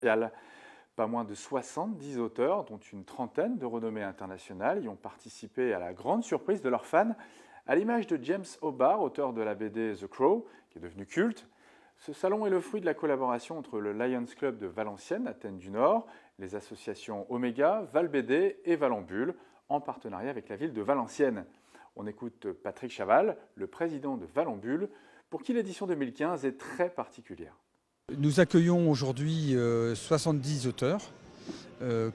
mondial. Pas moins de 70 auteurs, dont une trentaine de renommées internationales, y ont participé à la grande surprise de leurs fans, à l'image de James O'Barr, auteur de la BD The Crow, qui est devenu culte. Ce salon est le fruit de la collaboration entre le Lions Club de Valenciennes, Athènes du Nord, les associations Omega, Valbd et Valambule, en partenariat avec la ville de Valenciennes. On écoute Patrick Chaval, le président de Valambule, pour qui l'édition 2015 est très particulière. Nous accueillons aujourd'hui 70 auteurs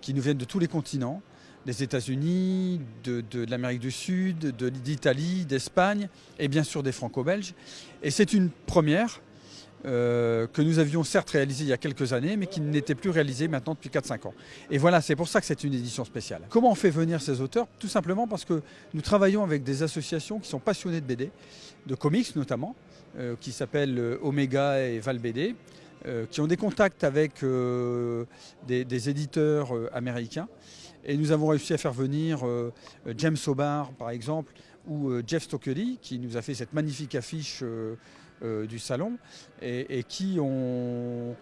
qui nous viennent de tous les continents, des États-Unis, de l'Amérique du Sud, d'Italie, d'Espagne et bien sûr des Franco-Belges. Et c'est une première que nous avions certes réalisée il y a quelques années, mais qui n'était plus réalisée maintenant depuis 4-5 ans. Et voilà, c'est pour ça que c'est une édition spéciale. Comment on fait venir ces auteurs? Tout simplement parce que nous travaillons avec des associations qui sont passionnées de BD, de comics notamment, qui s'appellent Omega et Valbd, qui ont des contacts avec des éditeurs américains. Et nous avons réussi à faire venir James O'Barr, par exemple, ou Jeff Stockley, qui nous a fait cette magnifique affiche du salon, et qui ont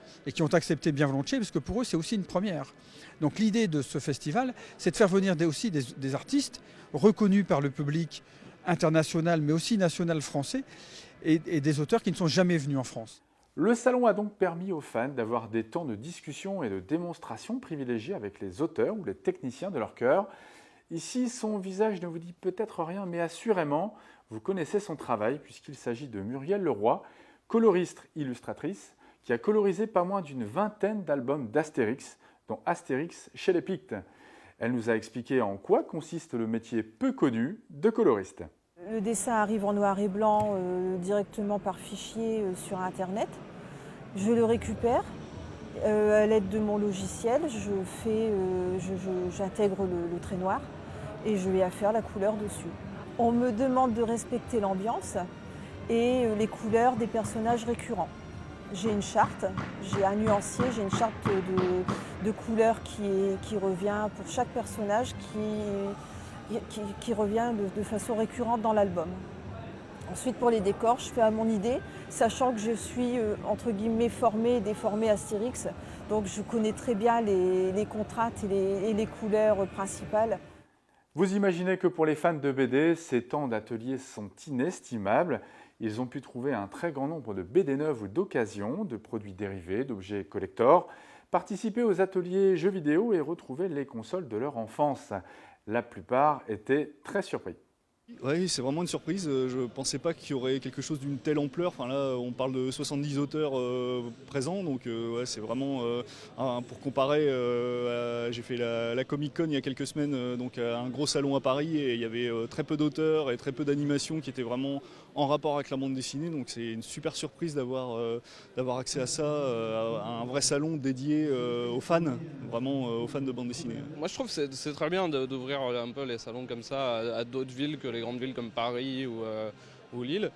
accepté bien volontiers, parce que pour eux, c'est aussi une première. Donc l'idée de ce festival, c'est de faire venir aussi des artistes reconnus par le public international, mais aussi national français, et des auteurs qui ne sont jamais venus en France. Le salon a donc permis aux fans d'avoir des temps de discussion et de démonstration privilégiés avec les auteurs ou les techniciens de leur cœur. Ici, son visage ne vous dit peut-être rien, mais assurément, vous connaissez son travail puisqu'il s'agit de Muriel Leroy, coloriste illustratrice, qui a colorisé pas moins d'une vingtaine d'albums d'Astérix, dont Astérix chez les Pictes. Elle nous a expliqué en quoi consiste le métier peu connu de coloriste. Le dessin arrive en noir et blanc directement par fichier sur Internet. Je le récupère à l'aide de mon logiciel. J'intègre le trait noir et je vais faire la couleur dessus. On me demande de respecter l'ambiance et les couleurs des personnages récurrents. J'ai une charte, j'ai un nuancier, j'ai une charte de couleurs qui revient pour chaque personnage qui revient de façon récurrente dans l'album. Ensuite, pour les décors, je fais à mon idée, sachant que je suis entre guillemets formée et déformée Astérix, donc je connais très bien les contraintes et les couleurs principales. Vous imaginez que pour les fans de BD, ces temps d'atelier sont inestimables. Ils ont pu trouver un très grand nombre de BD neuves ou d'occasion, de produits dérivés, d'objets collector, participer aux ateliers jeux vidéo et retrouver les consoles de leur enfance. La plupart étaient très surpris. Oui, c'est vraiment une surprise. Je ne pensais pas qu'il y aurait quelque chose d'une telle ampleur. Enfin, là, on parle de 70 auteurs présents, donc ouais, c'est vraiment pour comparer. J'ai fait la Comic Con il y a quelques semaines, donc un gros salon à Paris, et il y avait très peu d'auteurs et très peu d'animations qui étaient vraiment en rapport avec la bande dessinée. Donc c'est une super surprise d'avoir accès à ça, à un vrai salon dédié aux fans, vraiment aux fans de bande dessinée. Moi je trouve que c'est très bien d'ouvrir un peu les salons comme ça à d'autres villes que les grandes villes comme Paris ou Lille.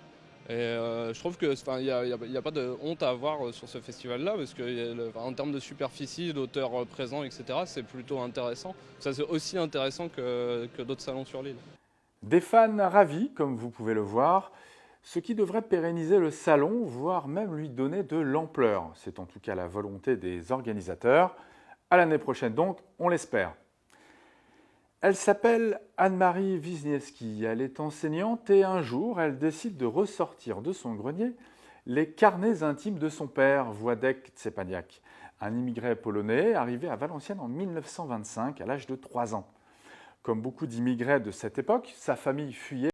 Et je trouve qu'il n'y a pas de honte à avoir sur ce festival-là, parce qu'en termes de superficie, d'auteurs présents, etc., c'est plutôt intéressant. Ça, c'est aussi intéressant que d'autres salons sur l'île. Des fans ravis, comme vous pouvez le voir, ce qui devrait pérenniser le salon, voire même lui donner de l'ampleur. C'est en tout cas la volonté des organisateurs. À l'année prochaine donc, on l'espère. Elle s'appelle Anne-Marie Wisniewski. Elle est enseignante et un jour, elle décide de ressortir de son grenier les carnets intimes de son père, Władek Szczepaniak, un immigré polonais arrivé à Valenciennes en 1925 à l'âge de 3 ans. Comme beaucoup d'immigrés de cette époque, sa famille fuyait